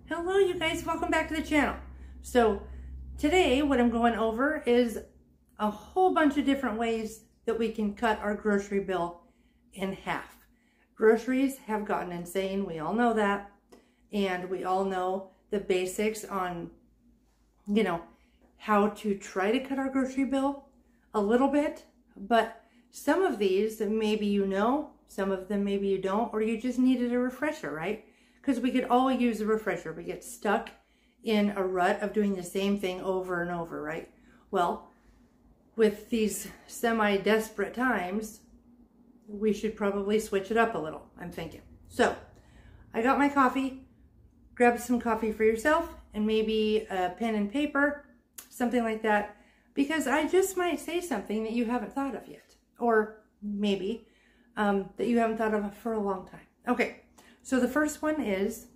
Hello you guys, welcome back to the channel. So today what I'm going over is a whole bunch of different ways that we can cut our grocery bill in half. Groceries have gotten insane, we all know that, and we all know the basics on, how to try to cut our grocery bill a little bit, but some of these maybe you know, some of them maybe you don't, or you just needed a refresher, right? Because we could all use a refresher. We get stuck in a rut of doing the same thing over and over, right? Well, with these semi-desperate times, we should probably switch it up a little, I'm thinking. So, I got my coffee. Grab some coffee for yourself and maybe a pen and paper, something like that, because I just might say something that you haven't thought of yet, or maybe that you haven't thought of for a long time. Okay. So the first one is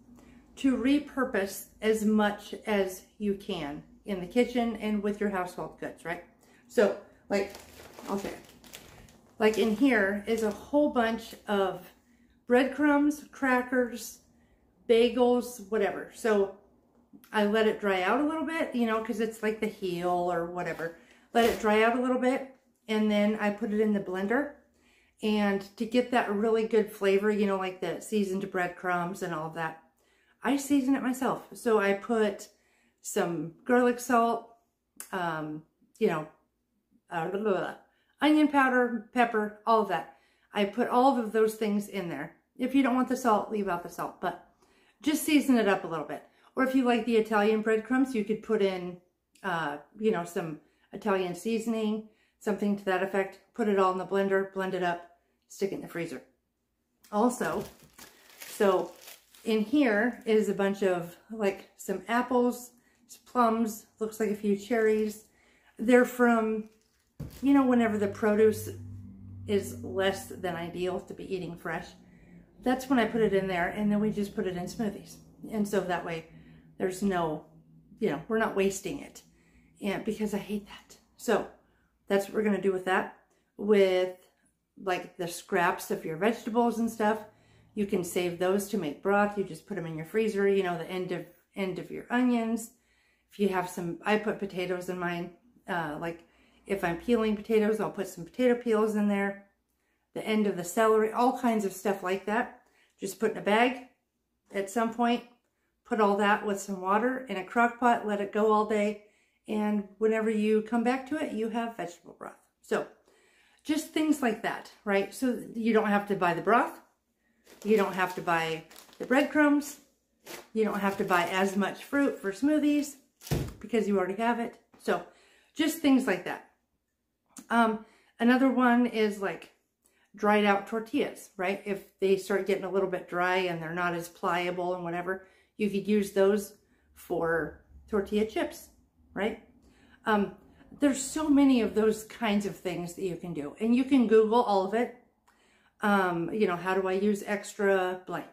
to repurpose as much as you can in the kitchen and with your household goods, right? So like, I'll show you. Like in here is a whole bunch of breadcrumbs, crackers, bagels, whatever. So I let it dry out a little bit, because it's like the heel or whatever. Let it dry out a little bit and then I put it in the blender. And to get that really good flavor, like the seasoned breadcrumbs and all of that, I season it myself. So I put some garlic salt, onion powder, pepper, all of that. I put all of those things in there. If you don't want the salt, leave out the salt, but just season it up a little bit. Or if you like the Italian breadcrumbs, you could put in, some Italian seasoning, something to that effect. Put it all in the blender, blend it up, stick it in the freezer. Also, so in here is a bunch of like some apples, some plums, looks like a few cherries. They're from, whenever the produce is less than ideal to be eating fresh. That's when I put it in there, and then we just put it in smoothies. And so that way there's no, we're not wasting it. And because I hate that. So that's what we're going to do with that. With like the scraps of your vegetables and stuff, you can save those to make broth. You just put them in your freezer, the end of your onions. If you have some, I put potatoes in mine. Like if I'm peeling potatoes, I'll put some potato peels in there. The end of the celery, all kinds of stuff like that. Just put in a bag at some point. Put all that with some water in a crock pot, let it go all day. And whenever you come back to it, you have vegetable broth. So just things like that, right? So you don't have to buy the broth. You don't have to buy the breadcrumbs. You don't have to buy as much fruit for smoothies because you already have it. So just things like that. Another one is like dried out tortillas, right? If they start getting a little bit dry and they're not as pliable and whatever, you could use those for tortilla chips, right? There's so many of those kinds of things that you can do. And you can Google all of it. How do I use extra blank?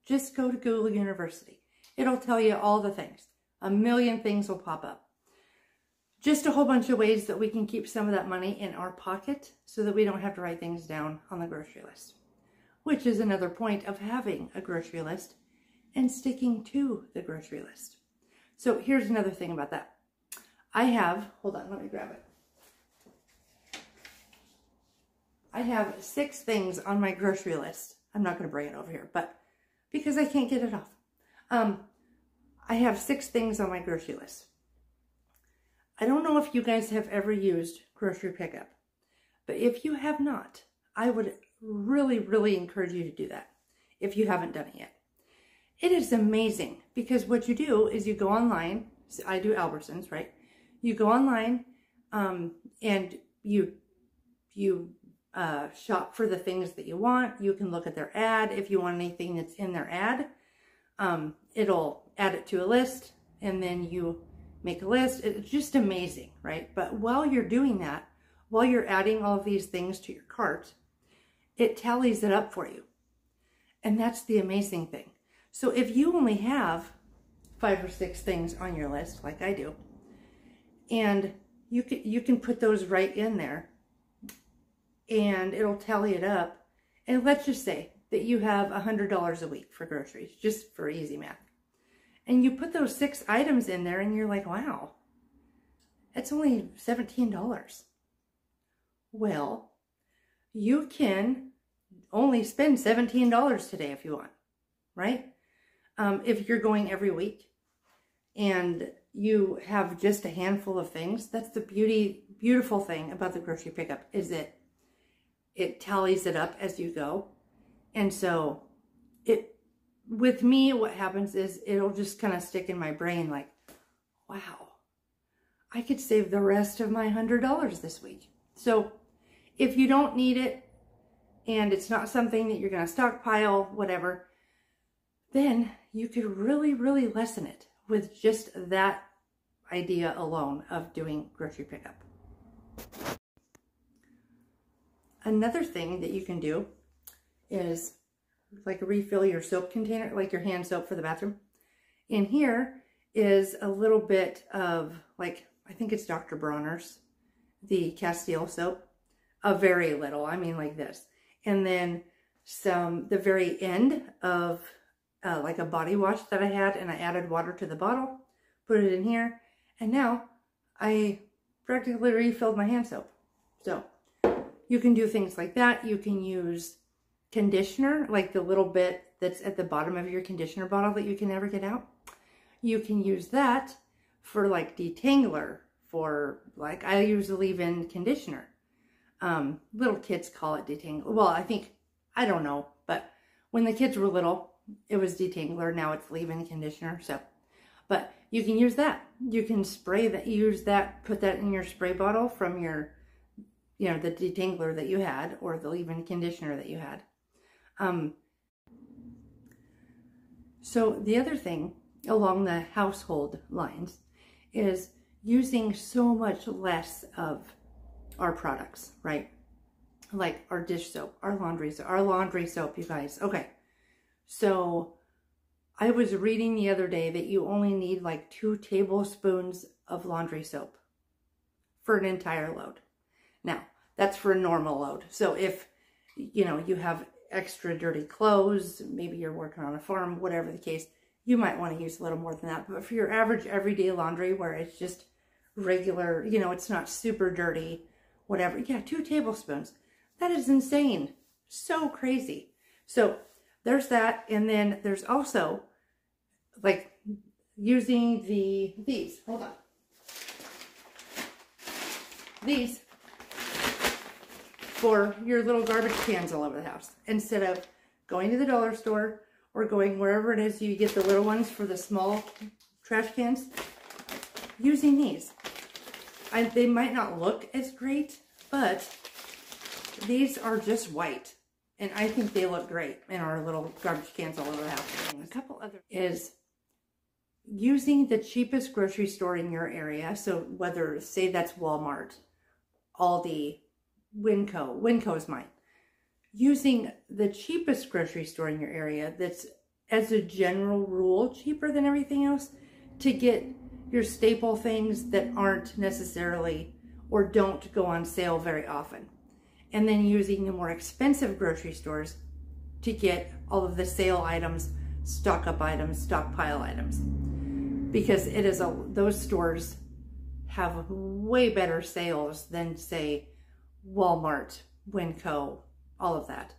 Just go to Google University. It'll tell you all the things. A million things will pop up. Just a whole bunch of ways that we can keep some of that money in our pocket so that we don't have to write things down on the grocery list. Which is another point of having a grocery list and sticking to the grocery list. So here's another thing about that. I have, hold on, let me grab it. I have 6 things on my grocery list. I'm not going to bring it over here, but because I can't get it off. I have 6 things on my grocery list. I don't know if you guys have ever used grocery pickup, but if you have not, I would really, really encourage you to do that if you haven't done it yet. It is amazing because what you do is you go online. So I do Albertsons, right? You go online and you shop for the things that you want. You can look at their ad. If you want anything that's in their ad, it'll add it to a list and then you make a list. It's just amazing, right? But while you're doing that, while you're adding all of these things to your cart, it tallies it up for you. And that's the amazing thing. So if you only have 5 or 6 things on your list, like I do, and you can put those right in there and it'll tally it up. And let's just say that you have $100 a week for groceries, just for easy math. And you put those 6 items in there and you're like, wow, it's only $17. Well, you can only spend $17 today if you want, right? If you're going every week and you have just a handful of things, that's the beautiful thing about the grocery pickup, is that it tallies it up as you go. And so with me, what happens is it'll just kind of stick in my brain like, wow, I could save the rest of my $100 this week. So if you don't need it and it's not something that you're going to stockpile, whatever, then you could really, really lessen it with just that idea alone of doing grocery pickup. Another thing that you can do is like refill your soap container, like your hand soap for the bathroom. In here is a little bit of, like, I think it's Dr. Bronner's, the Castile soap. A very little, I mean like this. And then the very end of like a body wash that I had, and I added water to the bottle, put it in here, and now I practically refilled my hand soap. So you can do things like that. You can use conditioner, like the little bit that's at the bottom of your conditioner bottle that you can never get out. You can use that for like detangler, for like, I use the leave-in conditioner. Little kids call it detangler. Well, I don't know, but when the kids were little, it was detangler. Now it's leave-in conditioner. So, but you can use that. You can spray that, use that, put that in your spray bottle from your, you know, the detangler that you had, or the leave-in conditioner that you had. So the other thing along the household lines is using so much less of our products, right? Like our dish soap, our laundry soap, you guys. Okay. So I was reading the other day that you only need like 2 tablespoons of laundry soap for an entire load. Now, that's for a normal load. So if, you know, you have extra dirty clothes, maybe you're working on a farm, whatever the case, you might want to use a little more than that. But for your average everyday laundry, where it's just regular, you know, it's not super dirty, whatever, yeah, 2 tablespoons. That is insane. So crazy. So there's that. And then there's also like using these, hold on. These for your little garbage cans all over the house. Instead of going to the dollar store or going wherever it is you get the little ones for the small trash cans, using these. They might not look as great, but these are just white. And I think they look great in our little garbage cans all over the house. And a couple other is using the cheapest grocery store in your area. So whether, say that's Walmart, Aldi, Winco is mine. Using the cheapest grocery store in your area that's, as a general rule, cheaper than everything else, to get your staple things that aren't necessarily or don't go on sale very often. And then using the more expensive grocery stores to get all of the sale items, stock up items, stockpile items. Because it is those stores have way better sales than, say, Walmart, Winco, all of that.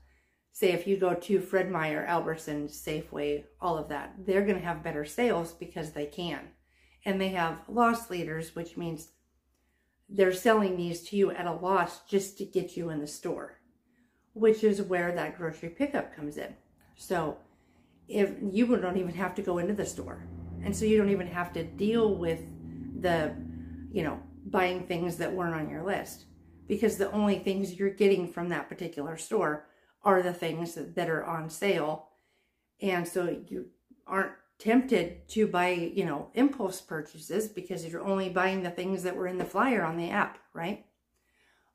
Say if you go to Fred Meyer, Albertsons, Safeway, all of that, they're going to have better sales because they can. And they have loss leaders, which means they're selling these to you at a loss just to get you in the store, which is where that grocery pickup comes in. So if you don't even have to go into the store, and so you don't even have to deal with the, you know, buying things that weren't on your list, because the only things you're getting from that particular store are the things that are on sale. And so you aren't tempted to buy, you know, impulse purchases because you're only buying the things that were in the flyer on the app, right?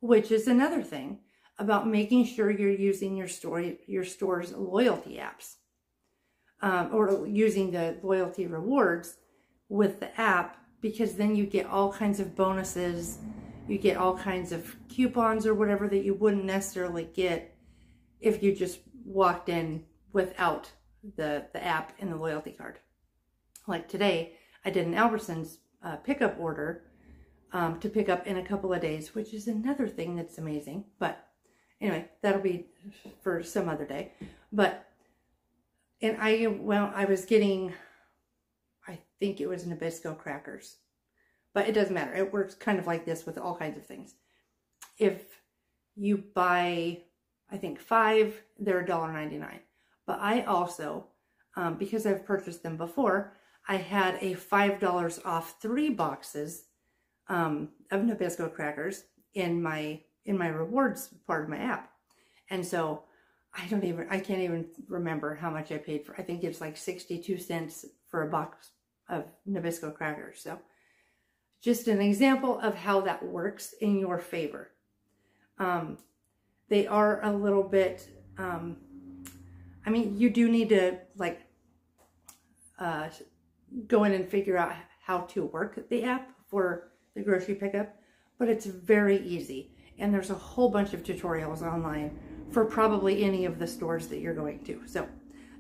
Which is another thing about making sure you're using your store's loyalty apps, or using the loyalty rewards with the app, because then you get all kinds of bonuses, you get all kinds of coupons or whatever that you wouldn't necessarily get if you just walked in without the app and the loyalty card. Like today, I did an Albertsons pickup order to pick up in a couple of days, which is another thing that's amazing. But anyway, that'll be for some other day. But, and I was getting, I think it was Nabisco crackers. But it doesn't matter. It works kind of like this with all kinds of things. If you buy, I think 5, they're $1.99. But I also, because I've purchased them before, I had a $5 off 3 boxes of Nabisco crackers in my rewards part of my app. And so I can't even remember how much I paid for. I think it's like 62 cents for a box of Nabisco crackers. So just an example of how that works in your favor. They are a little bit, I mean, you do need to like go in and figure out how to work the app for the grocery pickup, but it's very easy. And there's a whole bunch of tutorials online for probably any of the stores that you're going to. So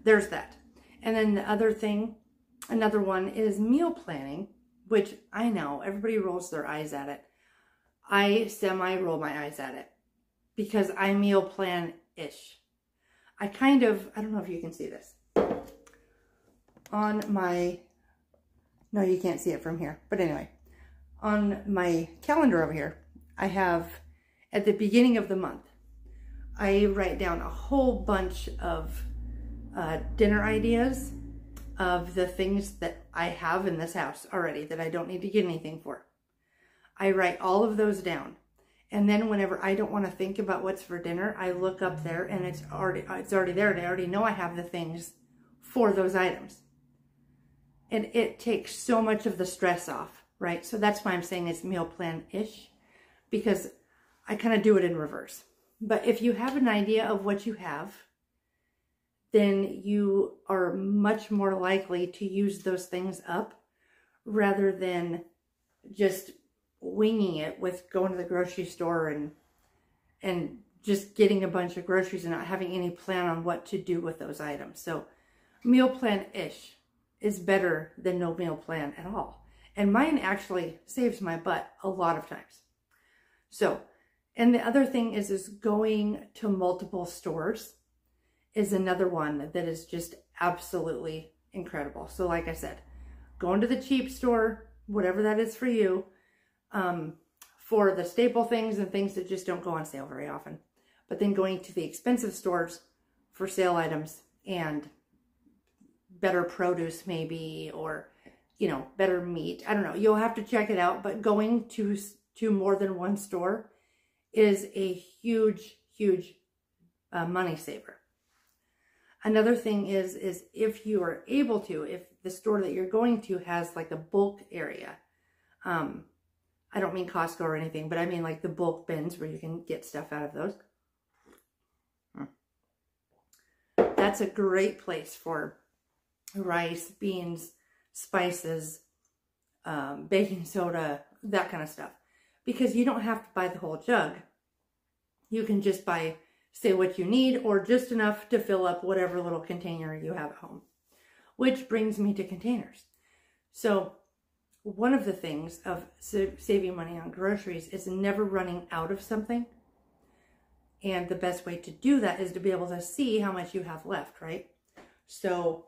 there's that. And then the other thing, another one is meal planning, which I know everybody rolls their eyes at it. I semi-roll my eyes at it because I meal plan-ish. I don't know if you can see this. On my, no, you can't see it from here. But anyway, on my calendar over here, I have, at the beginning of the month, I write down a whole bunch of dinner ideas of the things that I have in this house already that I don't need to get anything for. I write all of those down. And then whenever I don't want to think about what's for dinner, I look up there and it's already there, and I already know I have the things for those items. And it takes so much of the stress off, right? So that's why I'm saying it's meal plan-ish, because I kind of do it in reverse. But if you have an idea of what you have, then you are much more likely to use those things up rather than just winging it with going to the grocery store and just getting a bunch of groceries and not having any plan on what to do with those items. So meal plan-ish is better than no meal plan at all. And mine actually saves my butt a lot of times. So, and the other thing is going to multiple stores is another one that is just absolutely incredible. So like I said, going to the cheap store, whatever that is for you, for the staple things and things that just don't go on sale very often. But then going to the expensive stores for sale items and better produce maybe, or, you know, better meat. I don't know. You'll have to check it out. But going to more than one store is a huge, huge money saver. Another thing is if you are able to, if the store that you're going to has like a bulk area, I don't mean Costco or anything, but I mean like the bulk bins where you can get stuff out of those. That's a great place for rice, beans, spices, baking soda, that kind of stuff. Because you don't have to buy the whole jug. You can just buy, say, what you need, or just enough to fill up whatever little container you have at home. Which brings me to containers. So one of the things of saving money on groceries is never running out of something. And the best way to do that is to be able to see how much you have left, right? So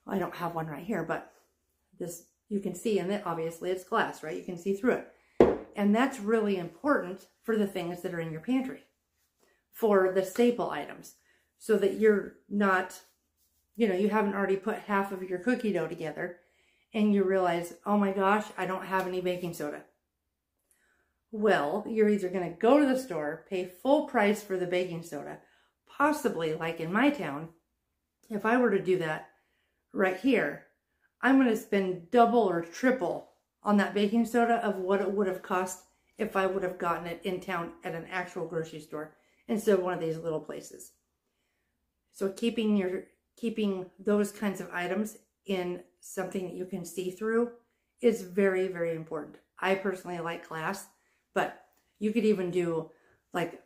I don't have one right here, but this you can see, and obviously it's glass, right? You can see through it. And that's really important for the things that are in your pantry, for the staple items, so that you're not, you know, you haven't already put half of your cookie dough together and you realize, oh my gosh, I don't have any baking soda. Well, you're either going to go to the store, pay full price for the baking soda, possibly like in my town. If I were to do that right here, I'm going to spend double or triple on that baking soda of what it would have cost if I would have gotten it in town at an actual grocery store instead of one of these little places. So keeping those kinds of items in something that you can see through is very, very important. I personally like glass, but you could even do like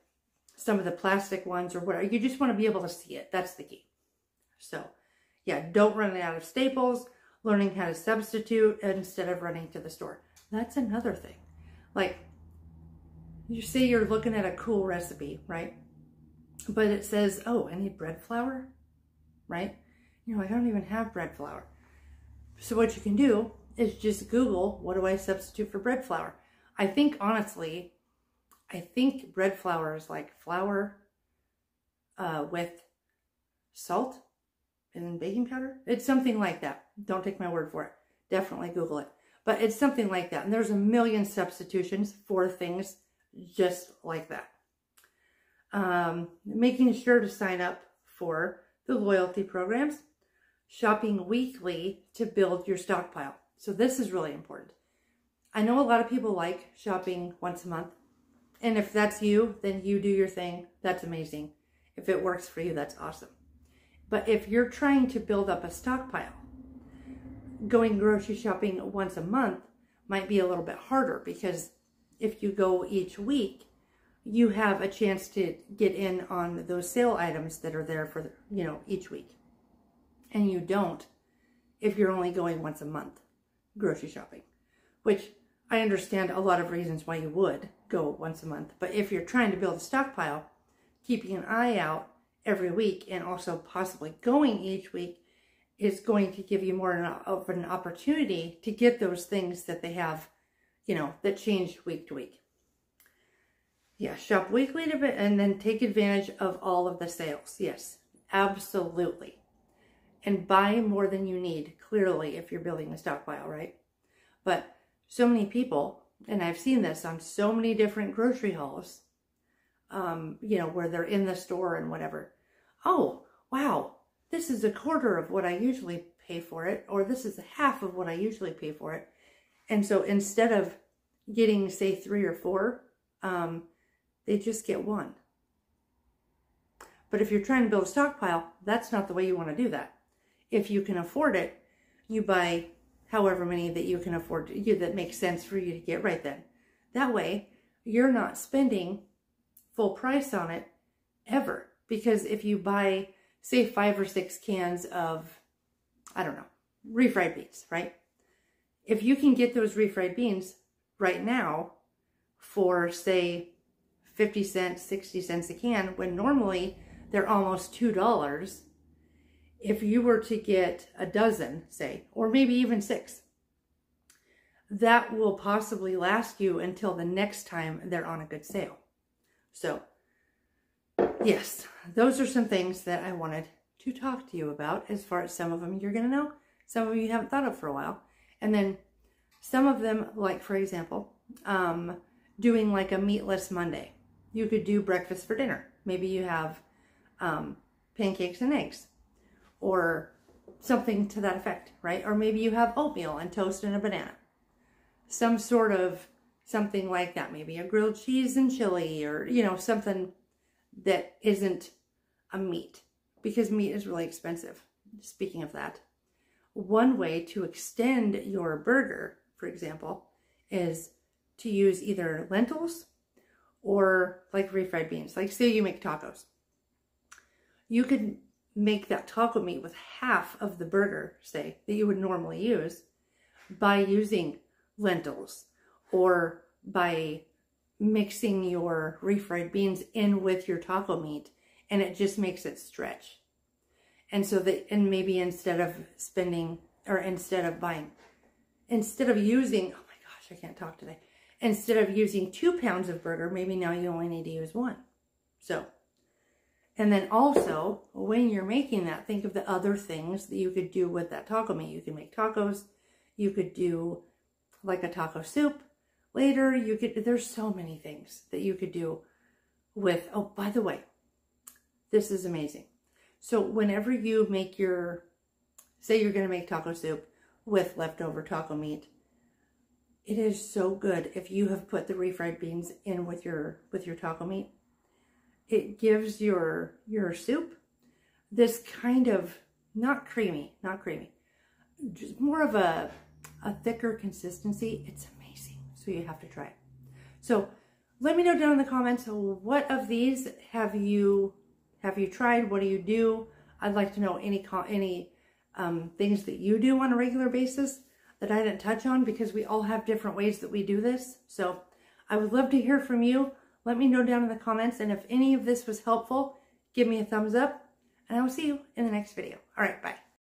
some of the plastic ones or whatever. You just want to be able to see it. That's the key. So yeah, don't run out of staples. learning how to substitute instead of running to the store. That's another thing. Like, you say you're looking at a cool recipe, right? But it says, oh, I need bread flour, right? You're like, I don't even have bread flour. So what you can do is just Google, what do I substitute for bread flour? I think, honestly, bread flour is like flour with salt and baking powder. It's something like that. Don't take my word for it. Definitely Google it. But it's something like that. And there's a million substitutions for things just like that. Making sure to sign up for the loyalty programs. Shopping weekly to build your stockpile. So this is really important. I know a lot of people like shopping once a month. And if that's you, then you do your thing. That's amazing. If it works for you, that's awesome. But if you're trying to build up a stockpile, going grocery shopping once a month might be a little bit harder, because if you go each week, you have a chance to get in on those sale items that are there for, each week. And you don't if you're only going once a month grocery shopping, which I understand a lot of reasons why you would go once a month. But if you're trying to build a stockpile, keeping an eye out every week and also possibly going each week is going to give you more of an opportunity to get those things that they have, that change week to week. Yeah, shop weekly and then take advantage of all of the sales. Yes, absolutely. And buy more than you need, clearly, if you're building a stockpile, right? But so many people, and I've seen this on so many different grocery hauls, where they're in the store and whatever. Oh, wow, this is a quarter of what I usually pay for it, or this is half of what I usually pay for it. And so instead of getting, say, 3 or 4, they just get 1. But if you're trying to build a stockpile, that's not the way you want to do that. If you can afford it, you buy however many that you can afford, that makes sense for you to get right then. That way, you're not spending full price on it ever. Because if you buy, say, 5 or 6 cans of, refried beans, right? If you can get those refried beans right now for, say, 50 cents, 60 cents a can, when normally they're almost $2, if you were to get a dozen, say, or maybe even 6, that will possibly last you until the next time they're on a good sale. So, yes, those are some things that I wanted to talk to you about. As far as some of them you're going to know, some of you haven't thought of for a while. And then some of them, like, for example, doing like a meatless Monday. You could do breakfast for dinner. Maybe you have pancakes and eggs, or something to that effect, right? Or maybe you have oatmeal and toast and a banana. Some sort of something like that. Maybe a grilled cheese and chili, or, something that isn't a meat, because meat is really expensive. Speaking of that, one way to extend your burger, for example, is to use either lentils or like refried beans. Like, say you make tacos. You could make that taco meat with half of the burger, say, that you would normally use, by using lentils, or by mixing your refried beans in with your taco meat, and it just makes it stretch. And so and maybe instead of using, oh my gosh, I can't talk today. Instead of using 2 pounds of burger, maybe now you only need to use 1. So, and then also, when you're making that, think of the other things that you could do with that taco meat. You can make tacos. You could do like a taco soup. Later, there's so many things that you could do with, oh, by the way, this is amazing. So whenever you make say you're going to make taco soup with leftover taco meat, it is so good if you have put the refried beans in with your taco meat. It gives your soup this kind of, not creamy, just more of a thicker consistency. It's amazing. So you have to try it. So let me know down in the comments, what of these have you tried? What do you do? I'd like to know any things that you do on a regular basis that I didn't touch on, because we all have different ways that we do this. So I would love to hear from you. Let me know down in the comments. And if any of this was helpful, give me a thumbs up. And I will see you in the next video. All right, bye.